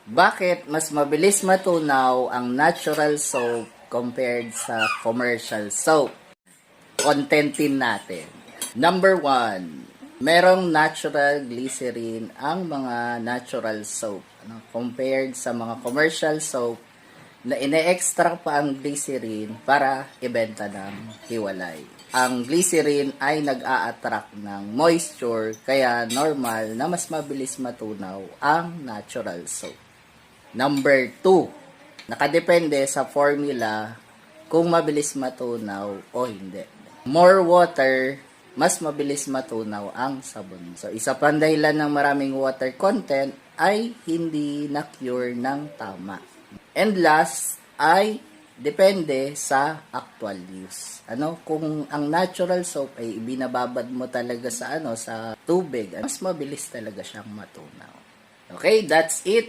Bakit mas mabilis matunaw ang natural soap compared sa commercial soap? Contentin natin. Number 1, merong natural glycerin ang mga natural soap. Compared sa mga commercial soap na ine-extract pa ang glycerin para ibenta ng hiwalay. Ang glycerin ay nag-a-attract ng moisture, kaya normal na mas mabilis matunaw ang natural soap. Number 2, nakadepende sa formula kung mabilis matunaw o hindi. More water, mas mabilis matunaw ang sabon. So, isa pang dahilan ng maraming water content ay hindi na-cure ng tama. And last ay depende sa actual use. Kung ang natural soap ay binababad mo talaga sa sa tubig, mas mabilis talaga siyang matunaw. Okay, that's it.